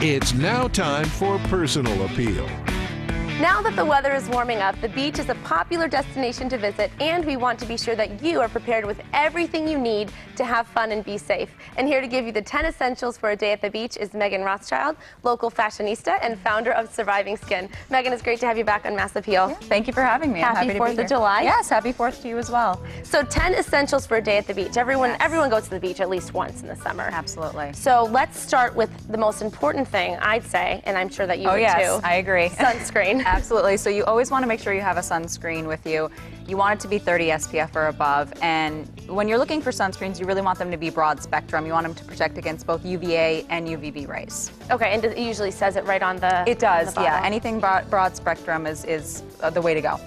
It's now time for personal appeal. Now that the weather is warming up, the beach is a popular destination to visit, and we want to be sure that you are prepared with everything you need to have fun and be safe. And here to give you the 10 essentials for a day at the beach is Meghan Rothschild, local fashionista and founder of Surviving Skin. Meghan, it's great to have you back on Mass Appeal. Yeah, thank you for having me. Happy 4th of July. Yes, happy 4th to you as well. So 10 essentials for a day at the beach. Everyone goes to the beach at least once in the summer. Absolutely. So let's start with the most important thing, I'd say, and I'm sure that you would yes, too. I agree. Sunscreen. Absolutely. So you always want to make sure you have a sunscreen with you. You want it to be 30 SPF or above. And when you're looking for sunscreens, you really want them to be broad spectrum. You want them to protect against both UVA and UVB rays. Okay, and it usually says it right on the It does, on the yeah. bottle. Anything broad spectrum is the way to go.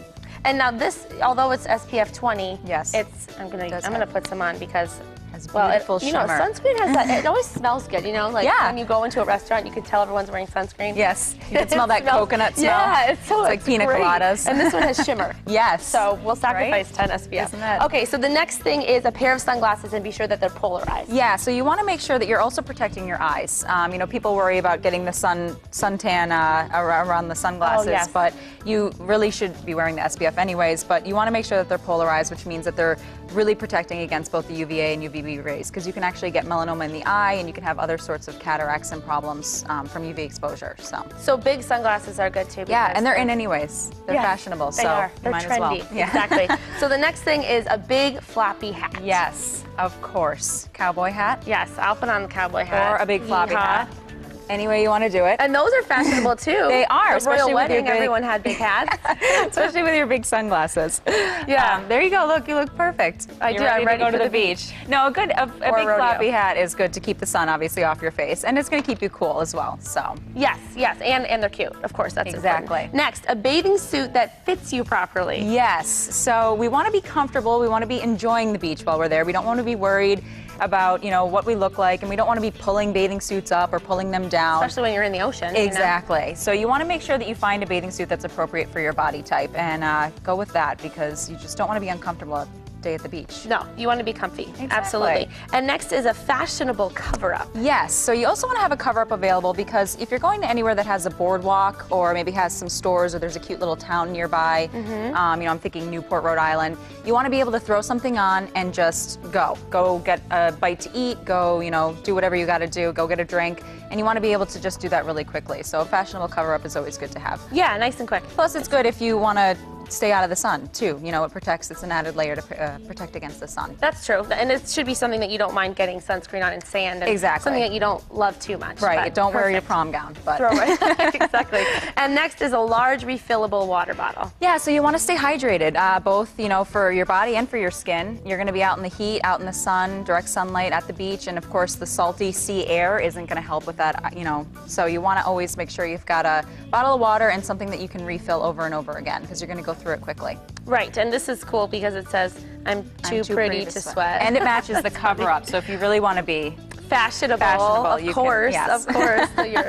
And now this, although it's SPF 20, Yes, I'm gonna put some on because, has well, beautiful you know, shimmer. sunscreen has that. It always smells good, you know, like Yeah. when you go into a restaurant, you can tell everyone's wearing sunscreen. Yes, you can smell that It smells- coconut smell. Yeah, it's like pina great. coladas. And this one has shimmer. Yes. So we'll sacrifice Right? 10 SPF. Isn't it? Okay, so the next thing is a pair of sunglasses, and be sure that they're polarized. Yeah, so you want to make sure that you're also protecting your eyes. You know, people worry about getting the suntan around the sunglasses, yes. but you really should be wearing the SPF anyways. But you want to make sure that they're polarized, which means that they're really protecting against both the UVA and UVB rays, because you can actually get melanoma in the eye, and you can have other sorts of cataracts and problems from UV exposure. So big sunglasses are good too. yeah, because and they're in anyways. They're fashionable, They so are. you They're might trendy. as well. Yeah. Exactly. So the next thing is a big floppy hat. Yes, of course. Cowboy hat. Yes, I'll put on the cowboy hat. Or a big floppy Yeehaw. hat. Any way you want to do it. And those are fashionable too. They are, The especially royal with your wedding, big- everyone had big hats. Especially with your big sunglasses. Yeah. There you go. Look, you look perfect. I You're do. I'm ready to go for to the the beach. No, a big rodeo. floppy hat is good to keep the sun obviously off your face, and it's going to keep you cool as well. So Yes, and they're cute. Of course, that's Exactly. important. Next, a bathing suit that fits you properly. yes, so we want to be comfortable. We want to be enjoying the beach while we're there. We don't want to be worried about what we look like, and we don't want to be pulling bathing suits up or pulling them down. Especially when you're in the ocean. you know? Exactly. So you want to make sure that you find a bathing suit that's appropriate for your body type, and go with that, because you just don't want to be uncomfortable day at the beach. No, you want to be comfy. Exactly. Absolutely. And next is a fashionable cover-up. Yes, so you also want to have a cover-up available, because if you're going to anywhere that has a boardwalk or maybe has some stores or there's a cute little town nearby, I'm thinking Newport, Rhode Island, you want to be able to throw something on and just go. Go get a bite to eat, go, do whatever you got to do, go get a drink, and you want to be able to just do that really quickly. So a fashionable cover-up is always good to have. Yeah, nice and quick. Plus, it's good if you want to stay out of the sun, too. It protects, it's an added layer to protect against the sun. That's true. And it should be something that you don't mind getting sunscreen on in sand. And Exactly. Something that you don't love too much. Right, but don't wear your perfect. prom gown, but... Throw it. Exactly. And next is a large refillable water bottle. Yeah, so you want to stay hydrated, both, for your body and for your skin. You're going to be out in the heat, out in the sun, direct sunlight at the beach, and of course the salty sea air isn't going to help with that, So you want to always make sure you've got a bottle of water and something that you can refill over and over again, because you're going to go through it quickly. Right, and this is cool because it says, I'm too pretty to sweat. And it matches the cover-up, so if you really want to be fashionable, you of can- course, yes. of course. So you're,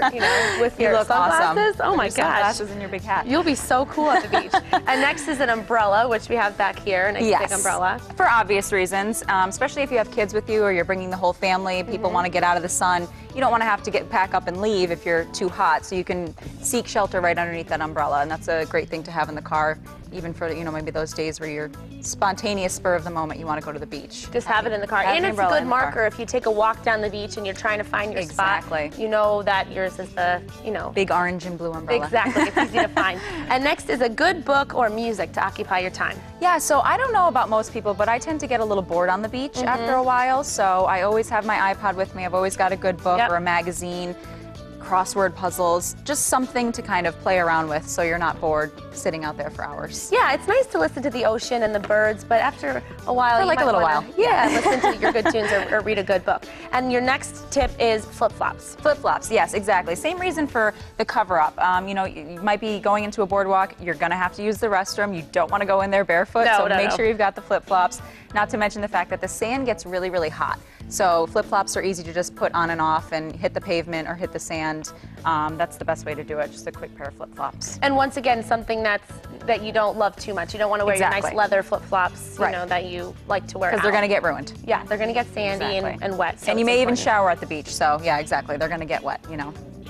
with You your look awesome. sunglasses. Oh my Your gosh. sunglasses and your big hat. You'll be so cool at the beach. And next is an umbrella, which we have back here, a nice big umbrella. For obvious reasons, especially if you have kids with you or you're bringing the whole family, people want to get out of the sun. You don't want to have to pack up and leave if you're too hot, so you can seek shelter right underneath that umbrella, and that's a great thing to have in the car, even for maybe those days where you're spontaneous, spur of the moment, you want to go to the beach. Just have it in the car. Have And the it's a umbrella good in the car. marker if you take a walk down the beach and you're trying to find your Exactly. spot. You know that yours is the, Big orange and blue umbrella. Exactly, it's easy to find. And next is a good book or music to occupy your time. Yeah, so I don't know about most people, but I tend to get a little bored on the beach after a while, so I always have my iPod with me. I've always got a good book or a magazine, crossword puzzles, just something to kind of play around with so you're not bored sitting out there for hours. Yeah, it's nice to listen to the ocean and the birds, but after a while, For like a little while. Yeah, listen to your good tunes or read a good book. And your next tip is flip-flops. Flip-flops, yes, exactly. Same reason for the cover-up. You might be going into a boardwalk, you're gonna have to use the restroom, you don't wanna go in there barefoot, so make sure you've got the flip-flops. Not to mention the fact that the sand gets really, really hot. So flip-flops are easy to just put on and off and hit the pavement or hit the sand. That's the best way to do it, just a quick pair of flip-flops. And once again, something that you don't love too much. You don't want to wear your nice leather flip-flops, you know, that you like to wear Because they're going to get ruined. Yeah, they're going to get sandy and wet. So and you it's may even important. shower at the beach, so yeah, exactly. They're going to get wet,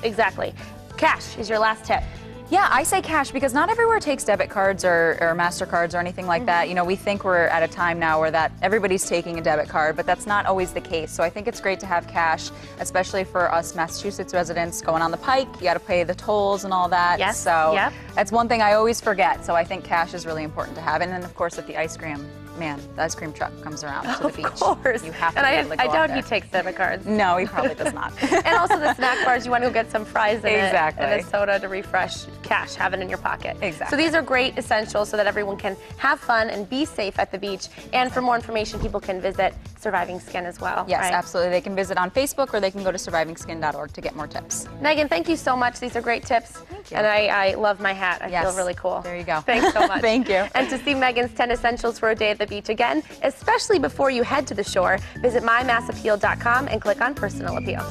Exactly. Cash is your last tip. Yeah, I say cash because not everywhere takes debit cards or MasterCards or anything like that. You know, we think we're at a time now where that everybody's taking a debit card, but that's not always the case. So I think it's great to have cash, especially for us Massachusetts residents going on the Pike. You got to pay the tolls and all that. Yes. So that's one thing I always forget. So I think cash is really important to have. And then, of course, at the ice cream, man, the ice cream truck comes around to the beach. Of course. You have to and be able to go I doubt out he there. takes debit cards. No, he probably does not. And also the snack bars, you want to go get some fries in it Exactly. and a soda to refresh. Cash, have it in your pocket. Exactly. So these are great essentials so that everyone can have fun and be safe at the beach. And for more information, people can visit Surviving Skin as well. Yes, right? absolutely. They can visit on Facebook or they can go to survivingskin.org to get more tips. Meghan, thank you so much. These are great tips. Thank you. And I love my hat. I Yes. feel really cool. There you go. Thanks so much. Thank you. And to see Meghan's 10 essentials for a day at the beach again, especially before you head to the shore, visit mymassappeal.com and click on Personal Appeal.